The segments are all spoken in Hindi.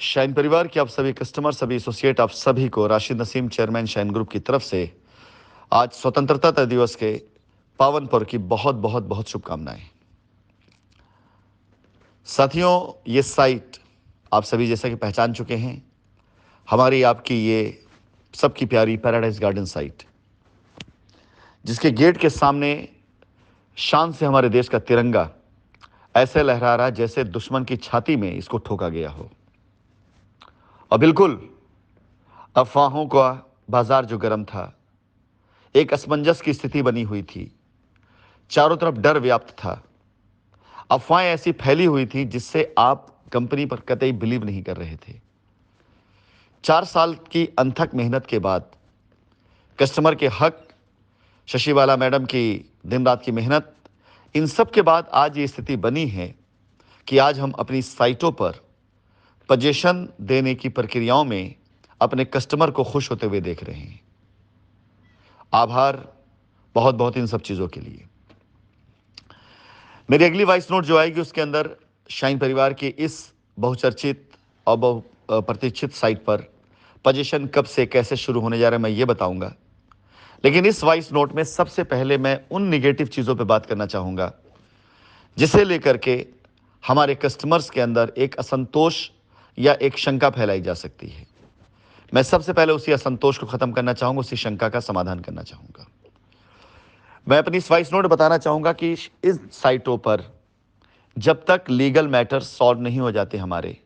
शाइन परिवार के आप सभी कस्टमर, सभी एसोसिएट, आप सभी को Rashid Naseem, chairman shine group की तरफ से आज स्वतंत्रता दिवस के पावन पर्व की बहुत बहुत बहुत शुभकामनाएं। साथियों, ये साइट आप सभी जैसा कि पहचान चुके हैं, हमारी आपकी ये सबकी प्यारी पैराडाइज गार्डन साइट, जिसके गेट के सामने शान से हमारे देश का तिरंगा ऐसे लहरा रहा जैसे दुश्मन की छाती में इसको ठोका गया हो। और बिल्कुल अफवाहों का बाजार जो गर्म था, एक असमंजस की स्थिति बनी हुई थी, चारों तरफ डर व्याप्त था, अफवाहें ऐसी फैली हुई थी जिससे आप कंपनी पर कतई बिलीव नहीं कर रहे थे। 4 साल की अनथक मेहनत के बाद कस्टमर के हक, शशिबाला मैडम की दिन रात की मेहनत, इन सब के बाद आज ये स्थिति बनी है कि आज हम अपनी साइटों पर पजेशन देने की प्रक्रियाओं में अपने कस्टमर को खुश होते हुए देख रहे हैं। आभार बहुत बहुत इन सब चीज़ों के लिए। मेरी अगली वॉइस नोट जो आएगी उसके अंदर शाइन परिवार की इस बहुचर्चित और बहु प्रतीक्षित साइट पर पजेशन कब से कैसे शुरू होने जा रहा है मैं ये बताऊंगा। लेकिन इस वॉइस नोट में सबसे पहले मैं उन निगेटिव चीज़ों पे बात करना चाहूँगा जिसे लेकर के हमारे कस्टमर्स के अंदर एक असंतोष या एक शंका फैलाई जा सकती है। मैं सबसे पहले उसी असंतोष को ख़त्म करना चाहूँगा, उसी शंका का समाधान करना चाहूँगा। मैं अपनी इस वॉइस नोट बताना चाहूँगा कि इस साइटों पर जब तक लीगल मैटर सॉल्व नहीं हो जाते हमारे,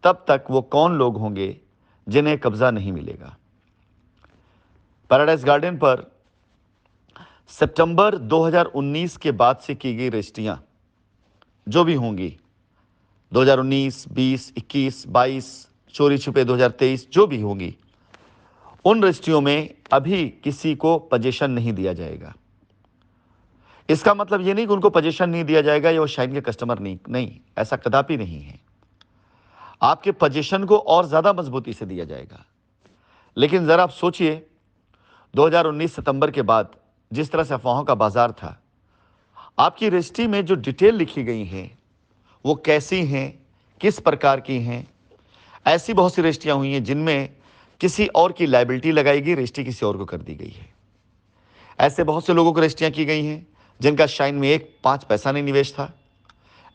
तब तक वो कौन लोग होंगे जिन्हें कब्जा नहीं मिलेगा। पैराडाइज गार्डन पर सितंबर 2019 के बाद से की गई रजिस्ट्रियां जो भी होंगी, 2019, 20, 21, 22, चोरी छुपे 2023 जो भी होंगी, उन रजिस्ट्रियों में अभी किसी को पजेशन नहीं दिया जाएगा। इसका मतलब ये नहीं कि उनको पजेशन नहीं दिया जाएगा या वो शाइन के कस्टमर नहीं, ऐसा कदापि नहीं है। आपके पजेशन को और ज्यादा मजबूती से दिया जाएगा। लेकिन जरा आप सोचिए, 2019 सितंबर के बाद जिस तरह से अफवाहों का बाजार था, आपकी रजिस्ट्री में जो डिटेल लिखी गई हैं वो कैसी हैं, किस प्रकार की हैं। ऐसी बहुत सी रजिस्ट्रियां हुई हैं जिनमें किसी और की लायबिलिटी लगाई गई, रजिस्ट्री किसी और को कर दी गई है। ऐसे बहुत से लोगों को रजिस्ट्रियां की गई हैं जिनका शाइन में एक 5 पैसा नहीं निवेश था,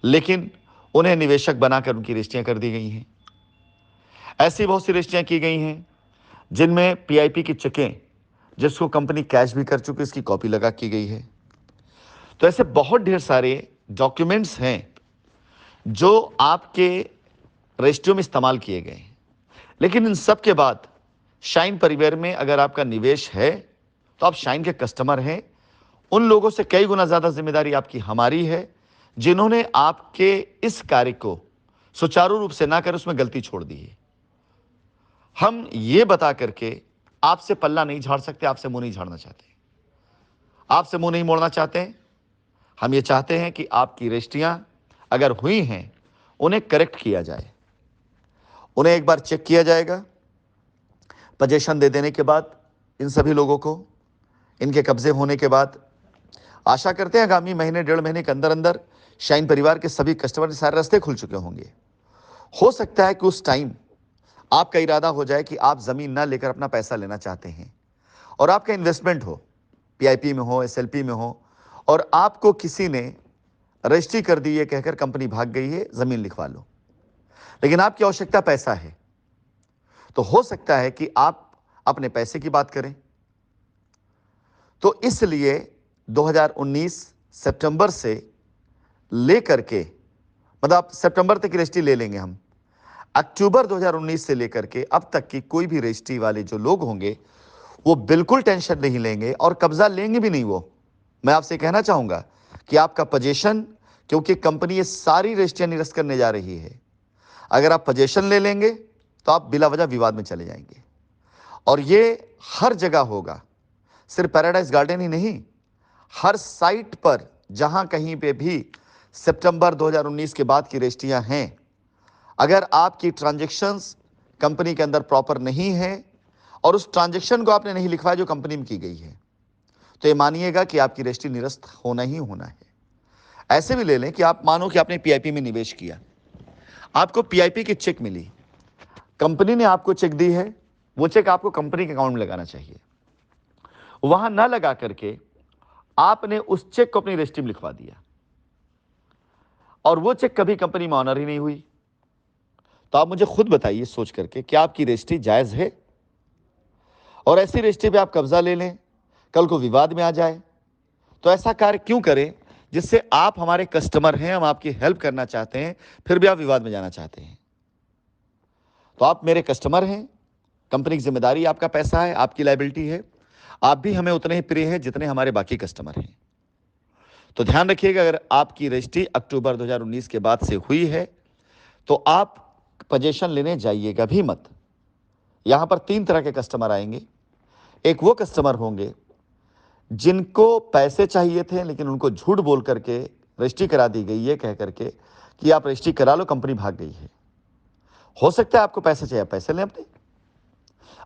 लेकिन उन्हें निवेशक बनाकर उनकी रजिस्ट्रियां कर दी गई हैं। ऐसी बहुत सी रजिस्ट्रियां की गई हैं जिनमें पीआईपी की चेकें, जिसको कंपनी कैश भी कर चुकी, इसकी कॉपी लगा की गई है। तो ऐसे बहुत ढेर सारे डॉक्यूमेंट्स हैं जो आपके रजिस्ट्रियों में इस्तेमाल किए गए हैं। लेकिन इन सब के बाद शाइन परिवार में अगर आपका निवेश है तो आप शाइन के कस्टमर हैं। उन लोगों से कई गुना ज्यादा जिम्मेदारी आपकी हमारी है जिन्होंने आपके इस कार्य को सुचारू रूप से ना कर उसमें गलती छोड़ दी है। हम ये बता करके आपसे पल्ला नहीं झाड़ सकते, आपसे मुंह नहीं झाड़ना चाहते, आपसे मुंह नहीं मोड़ना चाहते। हम ये चाहते हैं कि आपकी रजिस्ट्रियां अगर हुई हैं उन्हें करेक्ट किया जाए, उन्हें एक बार चेक किया जाएगा। पजेशन दे देने के बाद इन सभी लोगों को, इनके कब्जे होने के बाद, आशा करते हैं आगामी महीने 1.5 महीने के अंदर अंदर शाइन परिवार के सभी कस्टमर के सारे रास्ते खुल चुके होंगे। हो सकता है कि उस टाइम आपका इरादा हो जाए कि आप जमीन ना लेकर अपना पैसा लेना चाहते हैं और आपका इन्वेस्टमेंट हो, पीआईपी में हो, एसएलपी में हो, और आपको किसी ने रजिस्ट्री कर दी है कहकर कंपनी भाग गई है, जमीन लिखवा लो। लेकिन आपकी आवश्यकता पैसा है, तो हो सकता है कि आप अपने पैसे की बात करें। तो इसलिए 2019 सितंबर से लेकर के, मतलब सितंबर तक की रजिस्ट्री ले लेंगे हम, अक्टूबर 2019 से लेकर के अब तक की कोई भी रजिस्ट्री वाले जो लोग होंगे वो बिल्कुल टेंशन नहीं लेंगे और कब्जा लेंगे भी नहीं। वो मैं आपसे कहना चाहूंगा कि आपका पजेशन, क्योंकि कंपनी ये सारी रजिस्ट्रियां निरस्त करने जा रही है, अगर आप पजेशन ले लेंगे तो आप बिला वजह विवाद में चले जाएंगे। और ये हर जगह होगा, सिर्फ पैराडाइज गार्डन ही नहीं, हर साइट पर जहां कहीं पे भी सितंबर 2019 के बाद की रजिस्ट्रियां हैं, अगर आपकी ट्रांजैक्शंस कंपनी के अंदर प्रॉपर नहीं है और उस ट्रांजैक्शन को आपने नहीं लिखवाया जो कंपनी में की गई है, तो ये मानिएगा कि आपकी रजिस्ट्री निरस्त होना ही होना है। ऐसे भी ले लें कि आप मानो कि आपने पीआईपी में निवेश किया, आपको पीआईपी की चेक मिली, कंपनी ने आपको चेक दी है, वो चेक आपको कंपनी के अकाउंट में लगाना चाहिए। वहां ना लगा करके आपने उस चेक को अपनी रजिस्ट्री में लिखवा दिया और वो चेक कभी कंपनी में ऑनर ही नहीं हुई। तो आप मुझे खुद बताइए सोच करके, क्या आपकी रजिस्ट्री जायज है? और ऐसी रजिस्ट्री पे आप कब्जा ले लें, कल को विवाद में आ जाए, तो ऐसा कार्य क्यों करें जिससे आप हमारे कस्टमर हैं, हम आपकी हेल्प करना चाहते हैं, फिर भी आप विवाद में जाना चाहते हैं। तो आप मेरे कस्टमर हैं, कंपनी की जिम्मेदारी, आपका पैसा है, आपकी लायबिलिटी है, आप भी हमें उतने ही प्रिय हैं जितने हमारे बाकी कस्टमर हैं। तो ध्यान रखिएगा, अगर आपकी रजिस्ट्री अक्टूबर 2019 के बाद से हुई है तो आप पोजीशन लेने जाइएगा भी मत। यहां पर 3 तरह के कस्टमर आएंगे। एक वो कस्टमर होंगे जिनको पैसे चाहिए थे लेकिन उनको झूठ बोल करके रजिस्ट्री करा दी गई, ये कह करके कि आप रजिस्ट्री करा लो, कंपनी भाग गई है। हो सकता है आपको पैसे चाहिए, पैसे लें अपने।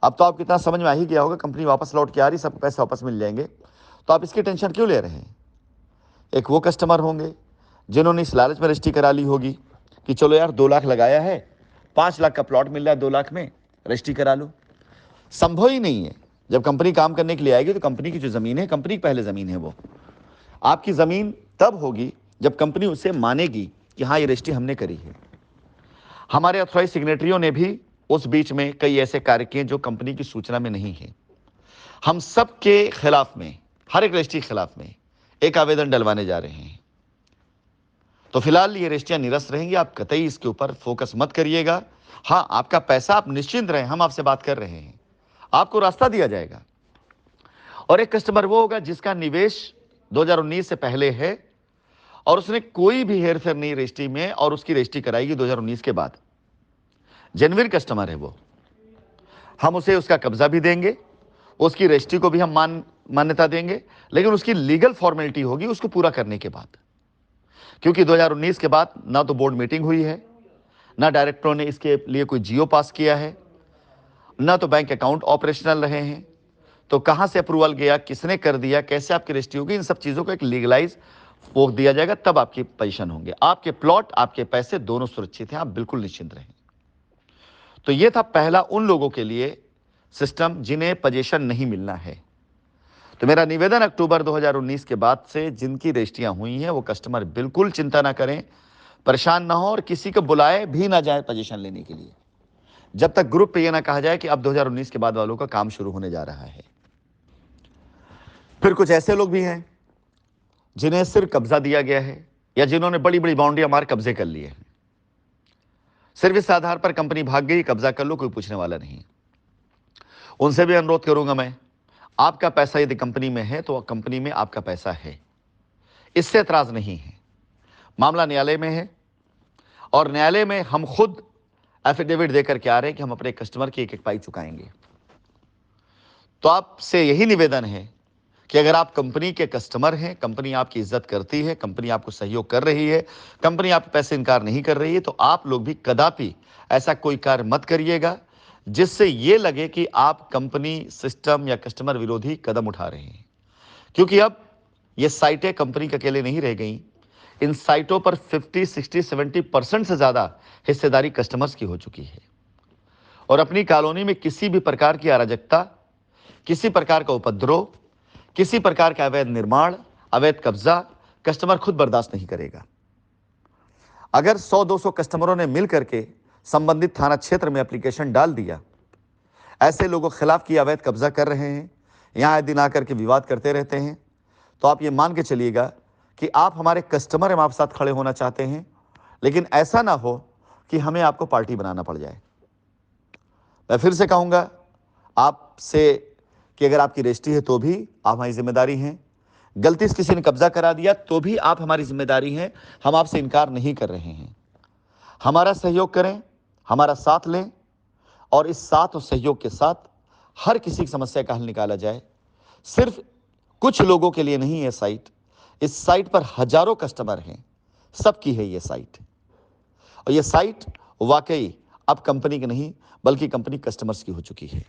अब तो आपको इतना समझ में आ ही गया होगा, कंपनी वापस लौट के आ रही, सब पैसे वापस मिल जाएंगे, तो आप इसकी टेंशन क्यों ले रहे हैं? एक वो कस्टमर होंगे जिन्होंने इस लालच में रजिस्ट्री करा ली होगी कि चलो यार 2 लाख लगाया है, 5 लाख का प्लॉट मिल रहा है, 2 लाख में रजिस्ट्री करा लो। संभव ही नहीं है। जब कंपनी काम करने के लिए आएगी तो कंपनी की जो जमीन है, कंपनी की पहले जमीन है, वो आपकी जमीन तब होगी जब कंपनी उसे मानेगी कि हाँ ये रजिस्ट्री हमने करी है। हमारे ऑथराइज सिग्नेटरियों ने भी उस बीच में कई ऐसे कार्य किए जो कंपनी की सूचना में नहीं है। हम सब के खिलाफ में, हर एक रजिस्ट्री के खिलाफ में एक आवेदन डलवाने जा रहे हैं। तो फिलहाल ये रजिस्ट्रियां निरस्त रहेंगी, आप कतई इसके ऊपर फोकस मत करिएगा। हाँ, आपका पैसा, आप निश्चिंत रहें, हम आपसे बात कर रहे हैं, आपको रास्ता दिया जाएगा। और एक कस्टमर वो होगा जिसका निवेश 2019 से पहले है और उसने कोई भी हेरफेर नहीं रजिस्ट्री में, और उसकी रजिस्ट्री कराएगी 2019 के बाद। जेन्युइन कस्टमर है वो, हम उसे उसका कब्जा भी देंगे, उसकी रजिस्ट्री को भी हम मान्यता देंगे, लेकिन उसकी लीगल फॉर्मेलिटी होगी उसको पूरा करने के बाद। क्योंकि 2019 के बाद ना तो बोर्ड मीटिंग हुई है, ना डायरेक्टरों ने इसके लिए कोई जियो पास किया है, ना तो बैंक अकाउंट ऑपरेशनल रहे हैं। तो कहां से अप्रूवल गया, किसने कर दिया, कैसे आपकी रजिस्ट्री होगी, इन सब चीजों को एक लीगलाइज वो दिया जाएगा, तब आपकी पोजीशन होंगे। आपके प्लॉट, आपके पैसे दोनों सुरक्षित हैं, आप बिल्कुल निश्चिंत रहें। तो यह था पहला उन लोगों के लिए सिस्टम जिन्हें पोजीशन नहीं मिलना है। तो मेरा निवेदन, अक्टूबर 2019 के बाद से जिनकी रजिस्ट्रियां हुई हैं वो कस्टमर बिल्कुल चिंता ना करें, परेशान ना हो, और किसी को बुलाए भी ना जाए पोजीशन लेने के लिए, जब तक ग्रुप पे यह ना कहा जाए कि अब 2019 के बाद वालों का काम शुरू होने जा रहा है। फिर कुछ ऐसे लोग भी हैं जिन्हें सिर्फ कब्जा दिया गया है या जिन्होंने बड़ी बड़ी बाउंड्रियां मार कब्जे कर लिए हैं। सिर्फ इस आधार पर कंपनी भाग गई, कब्जा कर लो, कोई पूछने वाला नहीं। उनसे भी अनुरोध करूंगा मैं, आपका पैसा यदि कंपनी में है तो कंपनी में आपका पैसा है, इससे एतराज नहीं है। मामला न्यायालय में है और न्यायालय में हम खुद एफिडेविट देकर के आ रहे हैं कि हम अपने कस्टमर की एक एक पाई चुकाएंगे। तो आपसे यही निवेदन है कि अगर आप कंपनी के कस्टमर हैं, कंपनी आपकी इज्जत करती है, कंपनी आपको सहयोग कर रही है, कंपनी आपके पैसे इनकार नहीं कर रही है, तो आप लोग भी कदापि ऐसा कोई कार्य मत करिएगा जिससे यह लगे कि आप कंपनी, सिस्टम या कस्टमर विरोधी कदम उठा रहे हैं। क्योंकि अब ये साइटें कंपनी के अकेले नहीं रह गई, इन साइटों पर 50, 60, 70% से ज्यादा हिस्सेदारी कस्टमर्स की हो चुकी है। और अपनी कॉलोनी में किसी भी प्रकार की अराजकता, किसी प्रकार का उपद्रव, किसी प्रकार का अवैध निर्माण, अवैध कब्जा कस्टमर खुद बर्दाश्त नहीं करेगा। अगर 100-200 कस्टमरों ने मिलकर के संबंधित थाना क्षेत्र में एप्लीकेशन डाल दिया, ऐसे लोगों के खिलाफ की अवैध कब्जा कर रहे हैं, यहां आए दिन आकर के विवाद करते रहते हैं, तो आप ये मान के चलिएगा कि आप हमारे कस्टमर, हम आपके साथ खड़े होना चाहते हैं, लेकिन ऐसा ना हो कि हमें आपको पार्टी बनाना पड़ जाए। मैं फिर से कहूंगा आपसे कि अगर आपकी रजिस्ट्री है तो भी आप हमारी जिम्मेदारी हैं, गलती से किसी ने कब्जा करा दिया तो भी आप हमारी जिम्मेदारी हैं, हम आपसे इनकार नहीं कर रहे हैं। हमारा सहयोग करें, हमारा साथ लें, और इस साथ और सहयोग के साथ हर किसी की समस्या का हल निकाला जाए। सिर्फ कुछ लोगों के लिए नहीं है साइट, इस साइट पर हजारों कस्टमर हैं, सबकी है ये साइट। और ये साइट वाकई अब कंपनी की नहीं बल्कि कंपनी कस्टमर्स की हो चुकी है।